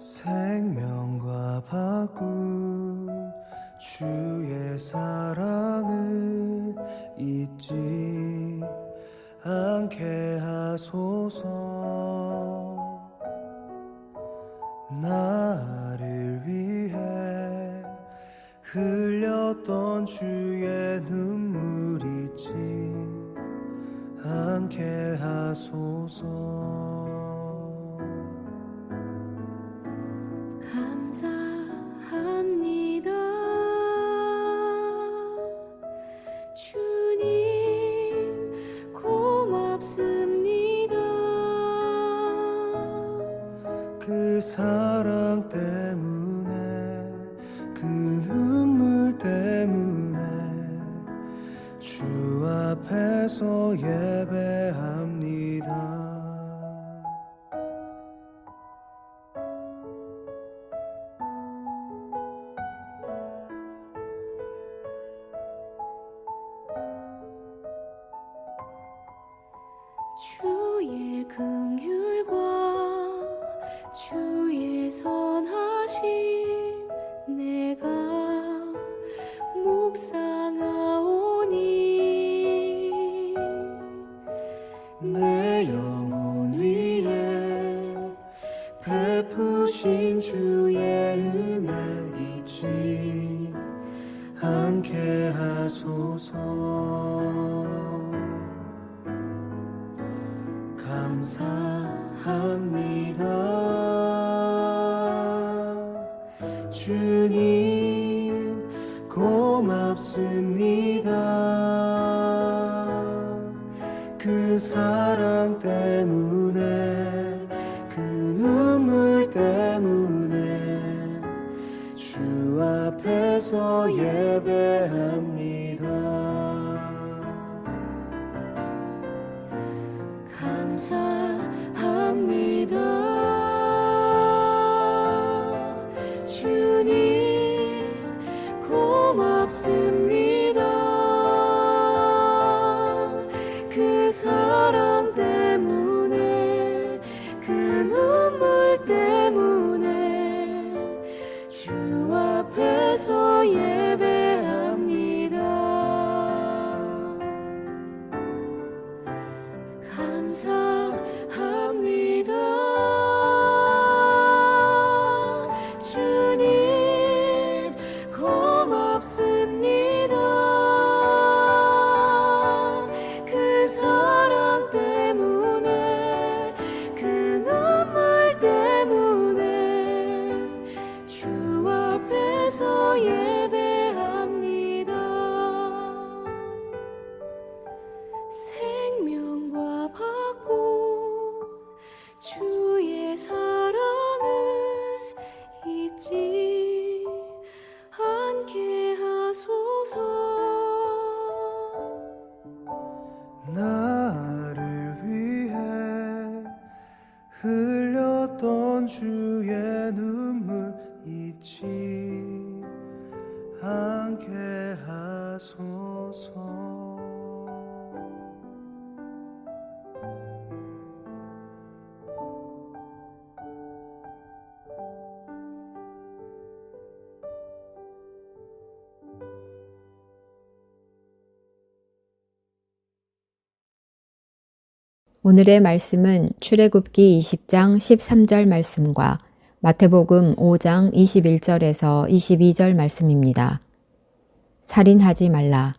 생명과 바꾼 주의 사랑을 잊지 않게 하소서. 나를 위해 흘렸던 주의 눈물 잊지 않게 하소서. 감사합니다. 주님 고맙습니다. 그 사랑 때문에 그 눈물 때문에 주 앞에서 예배합니다. 주의 긍휼과 주의 선하심 내가 묵상하오니 내 영혼 위에 베푸신 주의 은혜 잊지 않게 하소서. 감사합니다. 주님 고맙습니다. 그 사랑 때문에 그 눈물 때문에 주 앞에서 예배합니다. 감사합니다. 주님 고맙습니다. 그 사랑 때문에 그 눈물 때문에 주 앞에서 예배합니다. 감사합니다. 주님 고맙습니다. 그 사랑 때문에 그 눈물 때문에 주 앞에서 예배합니다. 생명과 바꾼 주의 사랑을 잊지 않게 하소서. 나를 위해 흘렸던 주의 눈물 잊지 않게 하소서. 오늘의 말씀은 출애굽기 20장 13절 말씀과 마태복음 5장 21절에서 22절 말씀입니다. 살인하지 말라.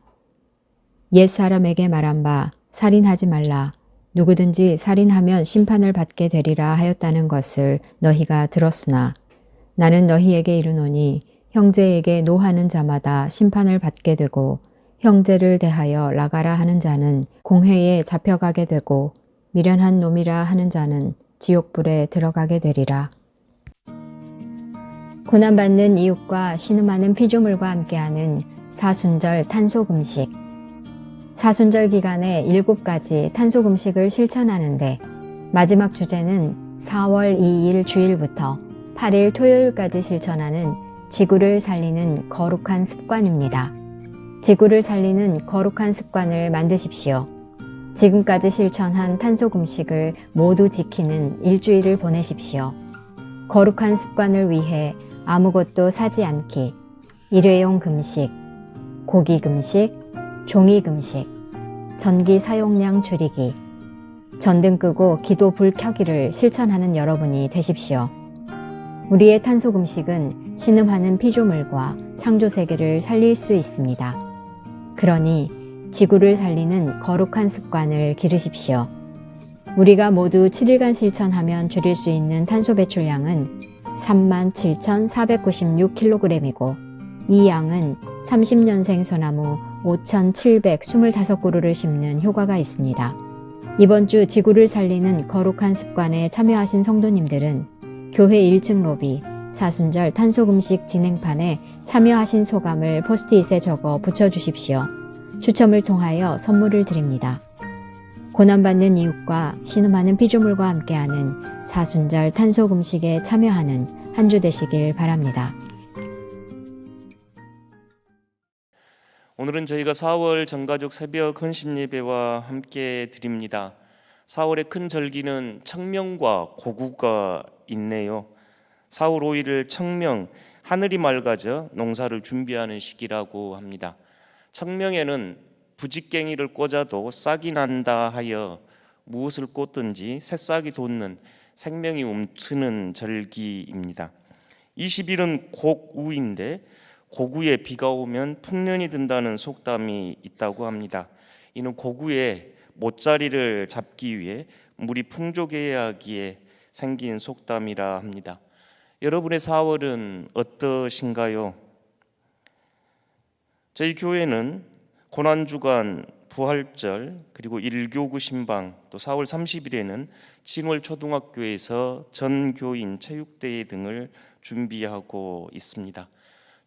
옛사람에게 말한 바 살인하지 말라. 누구든지 살인하면 심판을 받게 되리라 하였다는 것을 너희가 들었으나 나는 너희에게 이르노니 형제에게 노하는 자마다 심판을 받게 되고 형제를 대하여 나가라 하는 자는 공회에 잡혀가게 되고 미련한 놈이라 하는 자는 지옥불에 들어가게 되리라. 고난받는 이웃과 신음하는 피조물과 함께하는 사순절 탄소금식. 사순절 기간에 7가지 탄소금식을 실천하는데 마지막 주제는 4월 2일 주일부터 8일 토요일까지 실천하는 지구를 살리는 거룩한 습관입니다. 지구를 살리는 거룩한 습관을 만드십시오. 지금까지 실천한 탄소금식을 모두 지키는 일주일을 보내십시오. 거룩한 습관을 위해 아무것도 사지 않기, 일회용 금식, 고기 금식, 종이 금식, 전기 사용량 줄이기, 전등 끄고 기도 불 켜기를 실천하는 여러분이 되십시오. 우리의 탄소 금식은 신음하는 피조물과 창조 세계를 살릴 수 있습니다. 그러니 지구를 살리는 거룩한 습관을 기르십시오. 우리가 모두 7일간 실천하면 줄일 수 있는 탄소 배출량은 37,496kg이고 이 양은 30년생 소나무 5,725그루를 심는 효과가 있습니다. 이번 주 지구를 살리는 거룩한 습관에 참여하신 성도님들은 교회 1층 로비 사순절 탄소금식 진행판에 참여하신 소감을 포스트잇에 적어 붙여주십시오. 추첨을 통하여 선물을 드립니다. 고난받는 이웃과 신음하는 피조물과 함께하는 사순절 탄소금식에 참여하는 한 주 되시길 바랍니다. 오늘은 저희가 4월 전가족 새벽 헌신 예배와 함께 드립니다. 4월의 큰 절기는 청명과 고구가 있네요. 4월 5일을 청명, 하늘이 맑아져 농사를 준비하는 시기라고 합니다. 청명에는 부직갱이를 꽂아도 싹이 난다 하여 무엇을 꽂든지 새싹이 돋는 생명이 움트는 절기입니다. 20일은 곡우인데 고구에 비가 오면 풍년이 든다는 속담이 있다고 합니다. 이는 고구에 못자리를 잡기 위해 물이 풍족해야 하기에 생긴 속담이라 합니다. 여러분의 4월은 어떠신가요? 저희 교회는 고난주간, 부활절, 그리고 1교구 신방, 또 4월 30일에는 진월초등학교에서 전교인 체육대회 등을 준비하고 있습니다.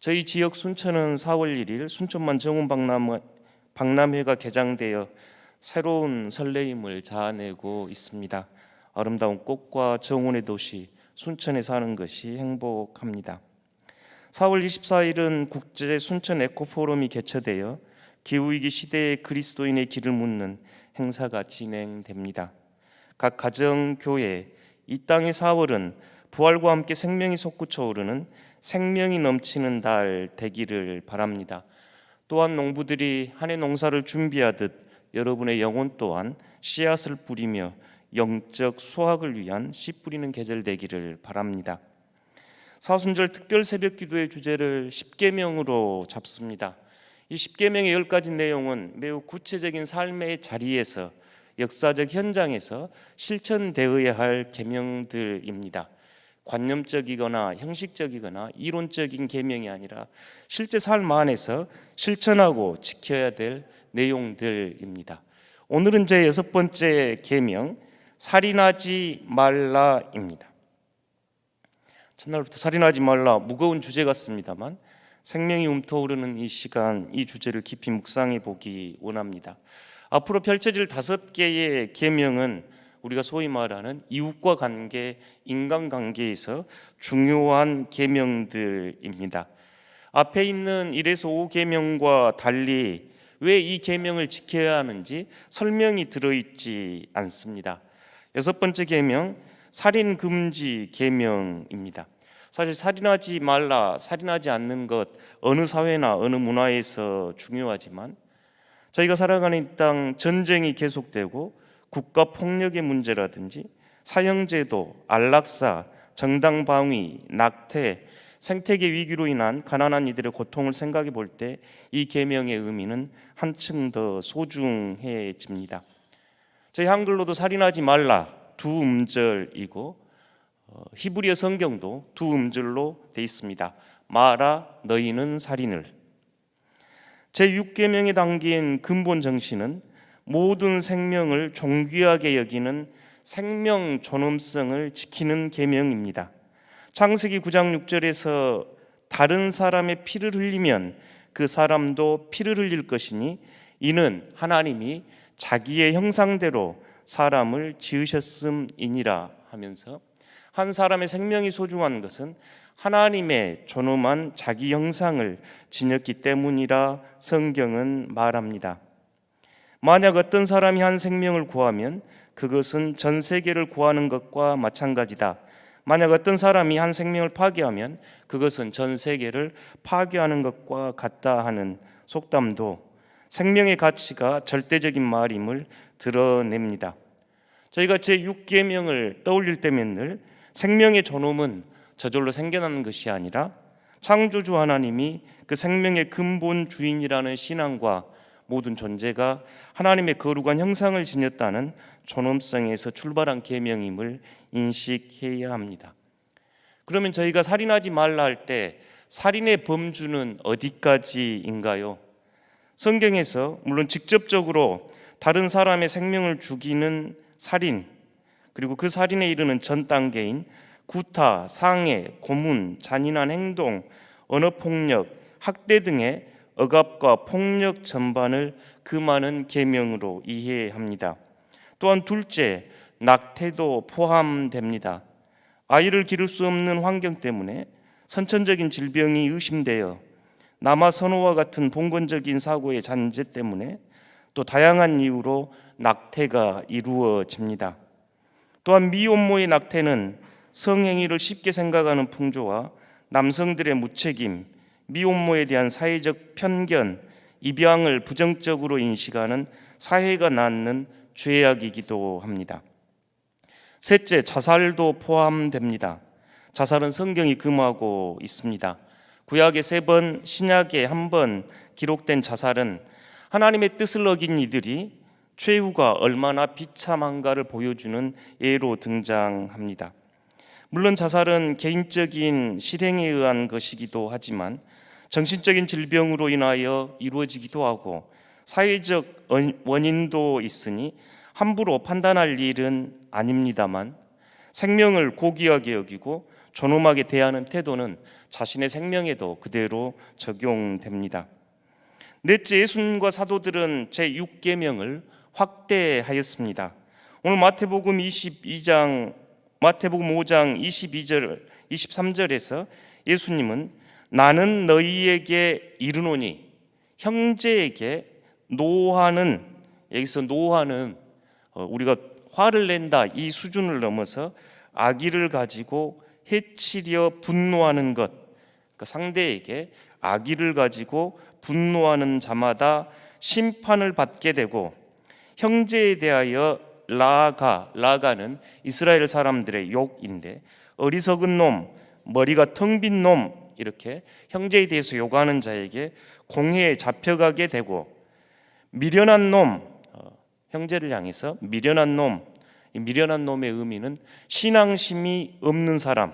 저희 지역 순천은 4월 1일 순천만 정원박람회가 개장되어 새로운 설레임을 자아내고 있습니다. 아름다운 꽃과 정원의 도시 순천에 사는 것이 행복합니다. 4월 24일은 국제 순천 에코포럼이 개최되어 기후위기 시대의 그리스도인의 길을 묻는 행사가 진행됩니다. 각 가정, 교회, 이 땅의 4월은 부활과 함께 생명이 솟구쳐 오르는 생명이 넘치는 달 되기를 바랍니다. 또한 농부들이 한 해 농사를 준비하듯 여러분의 영혼 또한 씨앗을 뿌리며 영적 수확을 위한 씨 뿌리는 계절 되기를 바랍니다. 사순절 특별 새벽 기도의 주제를 십계명으로 잡습니다. 이 십계명의 10가지 내용은 매우 구체적인 삶의 자리에서 역사적 현장에서 실천되어야 할 계명들입니다. 관념적이거나 형식적이거나 이론적인 계명이 아니라 실제 삶 안에서 실천하고 지켜야 될 내용들입니다. 오늘은 제 6번째 계명, 살인하지 말라입니다. 첫날부터 살인하지 말라, 무거운 주제 같습니다만 생명이 움터오르는 이 시간, 이 주제를 깊이 묵상해 보기 원합니다. 앞으로 펼쳐질 5개의 계명은 우리가 소위 말하는 이웃과 관계, 인간관계에서 중요한 계명들입니다. 앞에 있는 1에서 5계명과 달리 왜 이 계명을 지켜야 하는지 설명이 들어있지 않습니다. 6번째 계명, 살인 금지 계명입니다. 사실 살인하지 말라, 살인하지 않는 것 어느 사회나 어느 문화에서 중요하지만 저희가 살아가는 이 땅 전쟁이 계속되고 국가 폭력의 문제라든지 사형제도, 안락사, 정당방위, 낙태, 생태계 위기로 인한 가난한 이들의 고통을 생각해 볼 때 이 계명의 의미는 한층 더 소중해집니다. 저희 한글로도 살인하지 말라 두 음절이고 히브리어 성경도 두 음절로 돼 있습니다. 마라 너희는 살인을. 제6계명에 담긴 근본 정신은 모든 생명을 존귀하게 여기는 생명 존엄성을 지키는 계명입니다. 창세기 9장 6절에서 다른 사람의 피를 흘리면 그 사람도 피를 흘릴 것이니 이는 하나님이 자기의 형상대로 사람을 지으셨음이니라 하면서 한 사람의 생명이 소중한 것은 하나님의 존엄한 자기 형상을 지녔기 때문이라 성경은 말합니다. 만약 어떤 사람이 한 생명을 구하면 그것은 전 세계를 구하는 것과 마찬가지다. 만약 어떤 사람이 한 생명을 파괴하면 그것은 전 세계를 파괴하는 것과 같다 하는 속담도 생명의 가치가 절대적인 말임을 드러냅니다. 저희가 제6계명을 떠올릴 때면 늘 생명의 존엄은 저절로 생겨나는 것이 아니라 창조주 하나님이 그 생명의 근본 주인이라는 신앙과 모든 존재가 하나님의 거룩한 형상을 지녔다는 존엄성에서 출발한 계명임을 인식해야 합니다. 그러면 저희가 살인하지 말라 할 때 살인의 범주는 어디까지인가요? 성경에서 물론 직접적으로 다른 사람의 생명을 죽이는 살인, 그리고 그 살인에 이르는 전 단계인 구타, 상해, 고문, 잔인한 행동, 언어폭력, 학대 등의 억압과 폭력 전반을 그 많은 계명으로 이해합니다. 또한 둘째, 낙태도 포함됩니다. 아이를 기를 수 없는 환경 때문에 선천적인 질병이 의심되어 남아 선호와 같은 봉건적인 사고의 잔재 때문에 또 다양한 이유로 낙태가 이루어집니다. 또한 미혼모의 낙태는 성행위를 쉽게 생각하는 풍조와 남성들의 무책임, 미혼모에 대한 사회적 편견, 입양을 부정적으로 인식하는 사회가 낳는 죄악이기도 합니다. 셋째, 자살도 포함됩니다. 자살은 성경이 금하고 있습니다. 구약에 3번, 신약에 1번 기록된 자살은 하나님의 뜻을 어긴 이들이 최후가 얼마나 비참한가를 보여주는 예로 등장합니다. 물론 자살은 개인적인 실행에 의한 것이기도 하지만 정신적인 질병으로 인하여 이루어지기도 하고 사회적 원인도 있으니 함부로 판단할 일은 아닙니다만 생명을 고귀하게 여기고 존엄하게 대하는 태도는 자신의 생명에도 그대로 적용됩니다. 넷째, 예수님과 사도들은 제6계명을 확대하였습니다. 오늘 마태복음 5장 22절 23절에서 예수님은 나는 너희에게 이르노니 형제에게 노하는, 여기서 노하는 우리가 화를 낸다 이 수준을 넘어서 악의를 가지고 해치려 분노하는 것, 그러니까 상대에게 악의를 가지고 분노하는 자마다 심판을 받게 되고 형제에 대하여 라가는 이스라엘 사람들의 욕인데 어리석은 놈, 머리가 텅 빈 놈 이렇게 형제에 대해서 욕하는 자에게 공회에 잡혀가게 되고 미련한 놈, 형제를 향해서 미련한 놈, 이 미련한 놈의 의미는 신앙심이 없는 사람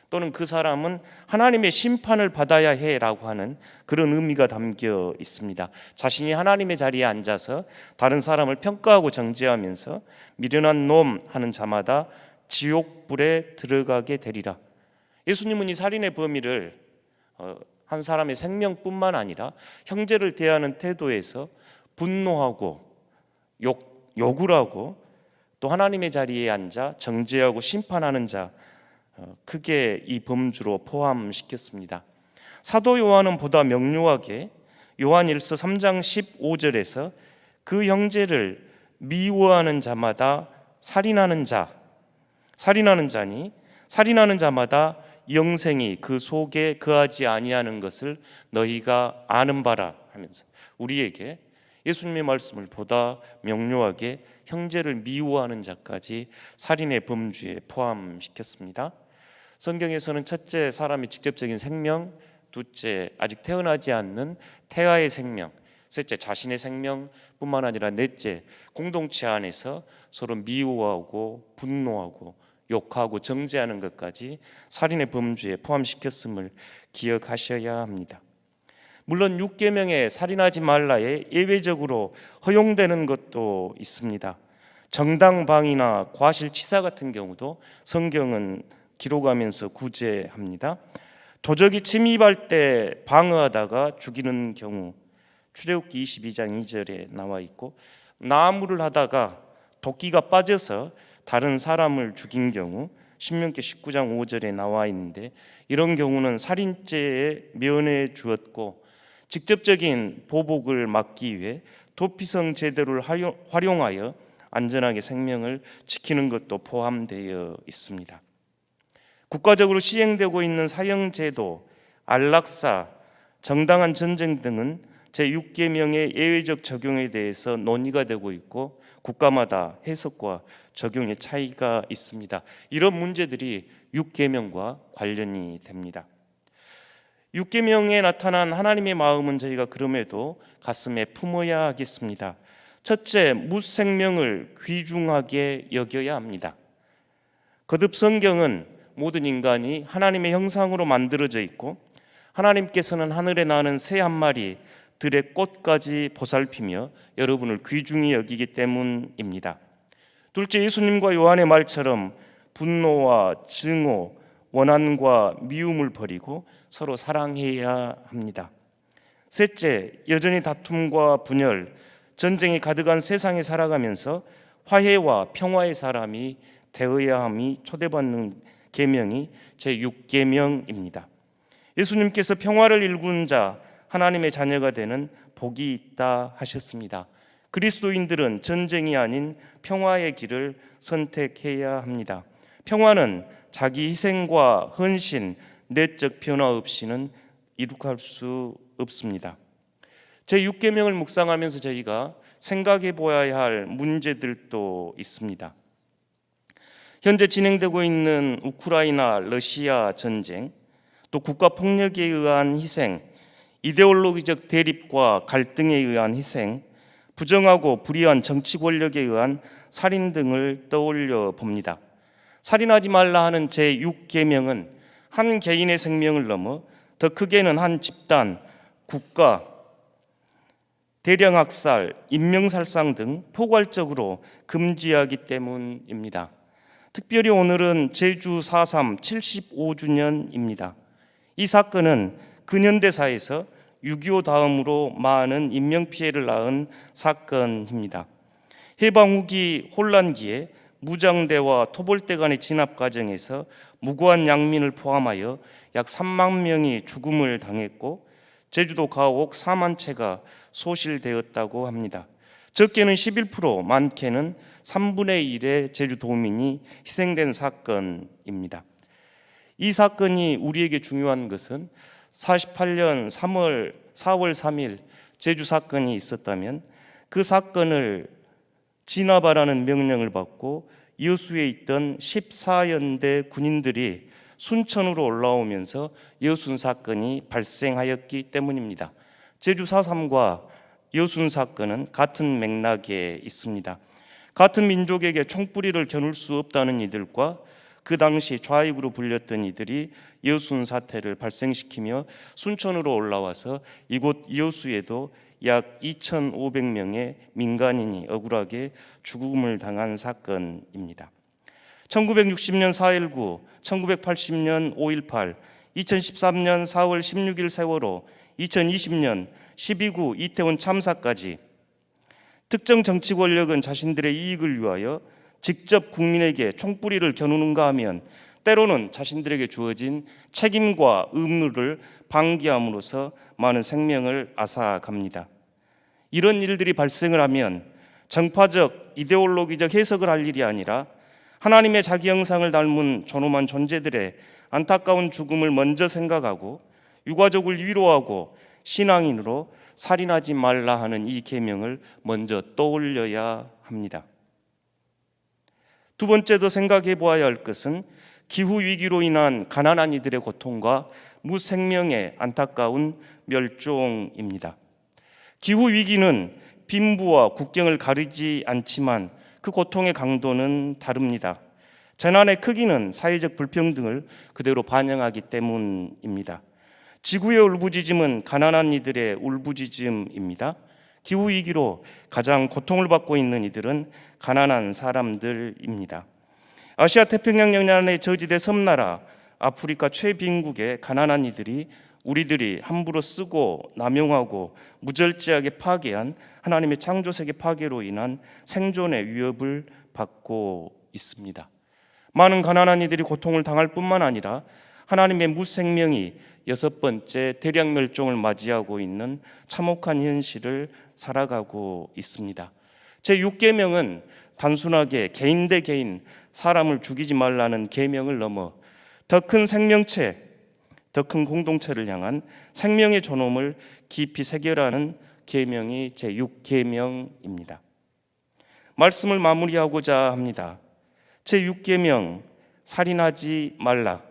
또는 그 사람은 하나님의 심판을 받아야 해라고 하는 그런 의미가 담겨 있습니다. 자신이 하나님의 자리에 앉아서 다른 사람을 평가하고 정죄하면서 미련한 놈 하는 자마다 지옥불에 들어가게 되리라. 예수님은 이 살인의 범위를 한 사람의 생명뿐만 아니라 형제를 대하는 태도에서 분노하고 욕을 하고 또 하나님의 자리에 앉아 정죄하고 심판하는 자 크게 이 범주로 포함시켰습니다. 사도 요한은 보다 명료하게 요한일서 3장 15절에서 그 형제를 미워하는 자마다 살인하는 자니 살인하는 자마다 영생이 그 속에 거하지 아니하는 것을 너희가 아는 바라 하면서 우리에게 예수님의 말씀을 보다 명료하게 형제를 미워하는 자까지 살인의 범주에 포함시켰습니다. 성경에서는 첫째, 사람의 직접적인 생명, 둘째, 아직 태어나지 않는 태아의 생명, 셋째, 자신의 생명뿐만 아니라 넷째, 공동체 안에서 서로 미워하고 분노하고 욕하고 정죄하는 것까지 살인의 범주에 포함시켰음을 기억하셔야 합니다. 물론 6계명에 살인하지 말라에 예외적으로 허용되는 것도 있습니다. 정당방위나 과실치사 같은 경우도 성경은 기록하면서 구제합니다. 도적이 침입할 때 방어하다가 죽이는 경우 출애굽기 22장 2절에 나와 있고 나무를 하다가 도끼가 빠져서 다른 사람을 죽인 경우 신명기 19장 5절에 나와 있는데 이런 경우는 살인죄에 면해 주었고 직접적인 보복을 막기 위해 도피성 제도를 활용하여 안전하게 생명을 지키는 것도 포함되어 있습니다. 국가적으로 시행되고 있는 사형제도, 안락사, 정당한 전쟁 등은 제6계명의 예외적 적용에 대해서 논의가 되고 있고 국가마다 해석과 적용의 차이가 있습니다. 이런 문제들이 6계명과 관련이 됩니다. 6계명에 나타난 하나님의 마음은 저희가 그럼에도 가슴에 품어야 하겠습니다. 첫째, 무생명을 귀중하게 여겨야 합니다. 거듭 성경은 모든 인간이 하나님의 형상으로 만들어져 있고 하나님께서는 하늘에 나는 새 한 마리 들의 꽃까지 보살피며 여러분을 귀중히 여기기 때문입니다. 둘째, 예수님과 요한의 말처럼 분노와 증오, 원한과 미움을 버리고 서로 사랑해야 합니다. 셋째, 여전히 다툼과 분열, 전쟁이 가득한 세상에 살아가면서 화해와 평화의 사람이 되어야 함이 초대받는 계명이 제6계명입니다. 예수님께서 평화를 일구는 자, 하나님의 자녀가 되는 복이 있다 하셨습니다. 그리스도인들은 전쟁이 아닌 평화의 길을 선택해야 합니다. 평화는 자기 희생과 헌신, 내적 변화 없이는 이룩할 수 없습니다. 제6계명을 묵상하면서 저희가 생각해 보아야 할 문제들도 있습니다. 현재 진행되고 있는 우크라이나 러시아 전쟁, 또 국가 폭력에 의한 희생, 이데올로기적 대립과 갈등에 의한 희생, 부정하고 불의한 정치 권력에 의한 살인 등을 떠올려 봅니다. 살인하지 말라 하는 제6계명은 한 개인의 생명을 넘어 더 크게는 한 집단, 국가, 대량 학살, 인명살상 등 포괄적으로 금지하기 때문입니다. 특별히 오늘은 제주 4.3 75주년입니다. 이 사건은 근현대사에서 6.25 다음으로 많은 인명피해를 낳은 사건입니다. 해방 후기 혼란기에 무장대와 토벌대 간의 진압 과정에서 무고한 양민을 포함하여 약 3만 명이 죽음을 당했고 제주도 가옥 4만 채가 소실되었다고 합니다. 적게는 11%, 많게는 3분의 1의 제주도민이 희생된 사건입니다. 이 사건이 우리에게 중요한 것은 48년 4월 3일 제주 사건이 있었다면 그 사건을 진압하라는 명령을 받고 여수에 있던 14연대 군인들이 순천으로 올라오면서 여순 사건이 발생하였기 때문입니다. 제주 4.3과 여순 사건은 같은 맥락에 있습니다. 같은 민족에게 총뿌리를 겨눌 수 없다는 이들과 그 당시 좌익으로 불렸던 이들이 여순 사태를 발생시키며 순천으로 올라와서 이곳 여수에도 약 2,500명의 민간인이 억울하게 죽음을 당한 사건입니다. 1960년 4.19, 1980년 5.18, 2013년 4월 16일 세월호, 2020년 12.9 이태원 참사까지 특정 정치 권력은 자신들의 이익을 위하여 직접 국민에게 총뿌리를 겨누는가 하면 때로는 자신들에게 주어진 책임과 의무를 방기함으로써 많은 생명을 앗아갑니다. 이런 일들이 발생을 하면 정파적, 이데올로기적 해석을 할 일이 아니라 하나님의 자기 형상을 닮은 존엄한 존재들의 안타까운 죽음을 먼저 생각하고 유가족을 위로하고 신앙인으로 살인하지 말라 하는 이 계명을 먼저 떠올려야 합니다. 두 번째 더 생각해 보아야 할 것은 기후위기로 인한 가난한 이들의 고통과 무생명의 안타까운 멸종입니다. 기후위기는 빈부와 국경을 가리지 않지만 그 고통의 강도는 다릅니다. 재난의 크기는 사회적 불평등을 그대로 반영하기 때문입니다. 지구의 울부짖음은 가난한 이들의 울부짖음입니다. 기후위기로 가장 고통을 받고 있는 이들은 가난한 사람들입니다. 아시아 태평양 연안의 저지대 섬나라 아프리카 최빈국의 가난한 이들이 우리들이 함부로 쓰고 남용하고 무절제하게 파괴한 하나님의 창조세계 파괴로 인한 생존의 위협을 받고 있습니다. 많은 가난한 이들이 고통을 당할 뿐만 아니라 하나님의 무생명이 6번째 대량 멸종을 맞이하고 있는 참혹한 현실을 살아가고 있습니다. 제6계명은 단순하게 개인 대 개인 사람을 죽이지 말라는 계명을 넘어 더 큰 생명체, 더 큰 공동체를 향한 생명의 존엄을 깊이 새겨라는 계명이 제6계명입니다. 말씀을 마무리하고자 합니다. 제6계명, 살인하지 말라.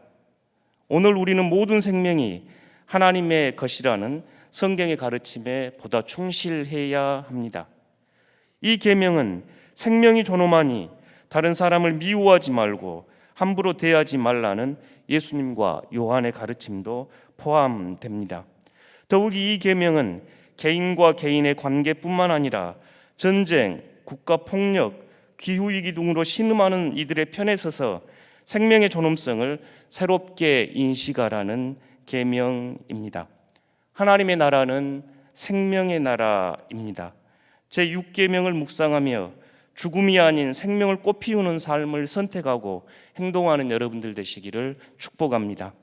오늘 우리는 모든 생명이 하나님의 것이라는 성경의 가르침에 보다 충실해야 합니다. 이 계명은 생명이 존엄하니 다른 사람을 미워하지 말고 함부로 대하지 말라는 예수님과 요한의 가르침도 포함됩니다. 더욱이 이 계명은 개인과 개인의 관계뿐만 아니라 전쟁, 국가 폭력, 기후위기 등으로 신음하는 이들의 편에 서서 생명의 존엄성을 새롭게 인식하라는 계명입니다. 하나님의 나라는 생명의 나라입니다. 제6계명을 묵상하며 죽음이 아닌 생명을 꽃피우는 삶을 선택하고 행동하는 여러분들 되시기를 축복합니다.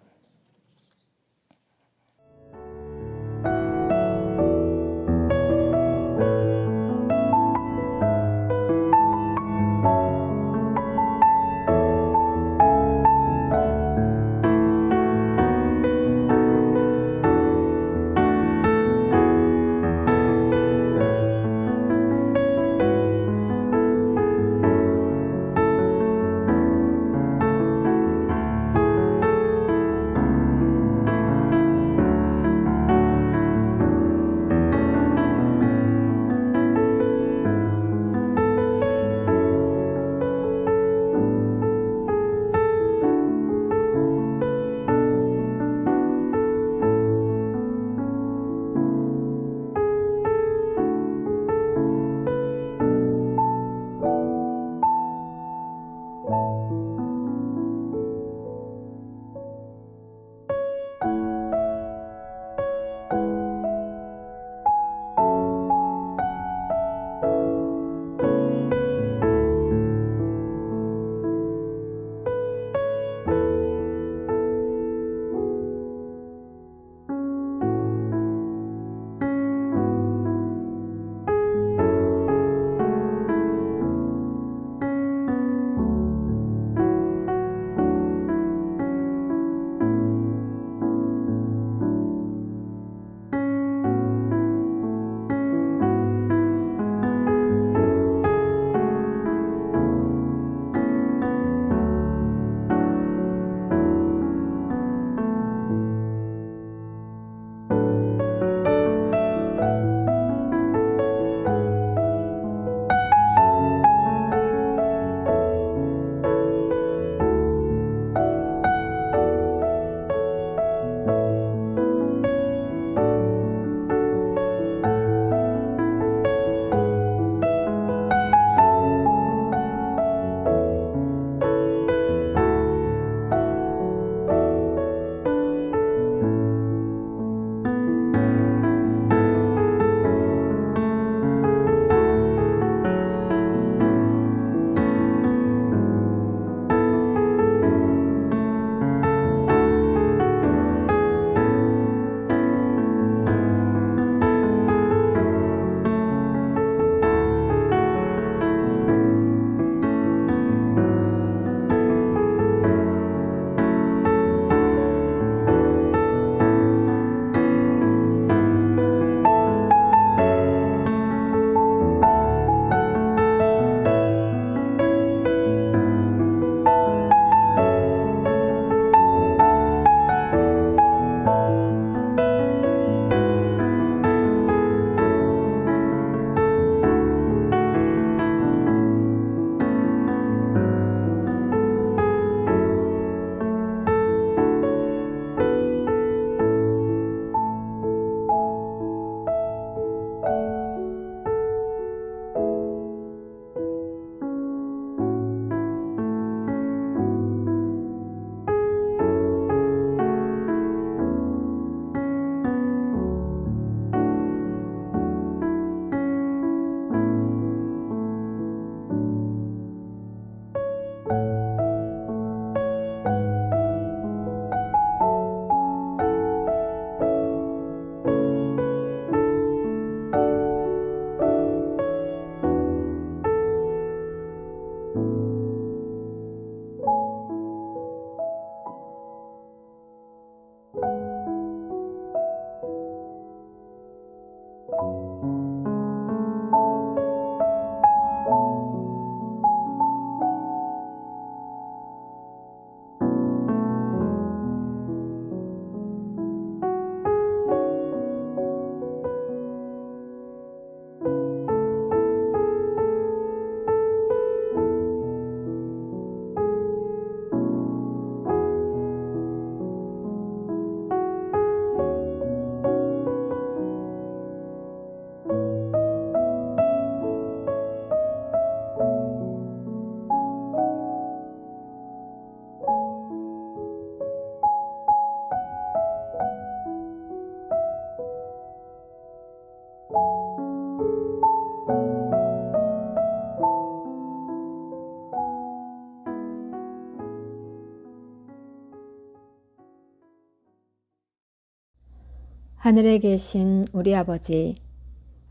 하늘에 계신 우리 아버지,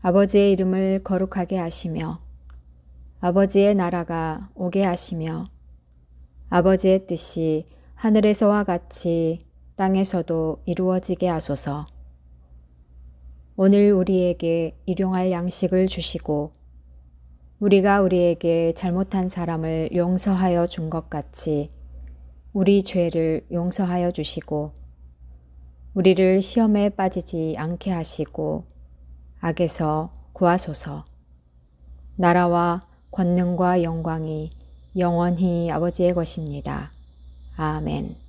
아버지의 이름을 거룩하게 하시며 아버지의 나라가 오게 하시며 아버지의 뜻이 하늘에서와 같이 땅에서도 이루어지게 하소서. 오늘 우리에게 일용할 양식을 주시고 우리가 우리에게 잘못한 사람을 용서하여 준 것 같이 우리 죄를 용서하여 주시고 우리를 시험에 빠지지 않게 하시고 악에서 구하소서. 나라와 권능과 영광이 영원히 아버지의 것입니다. 아멘.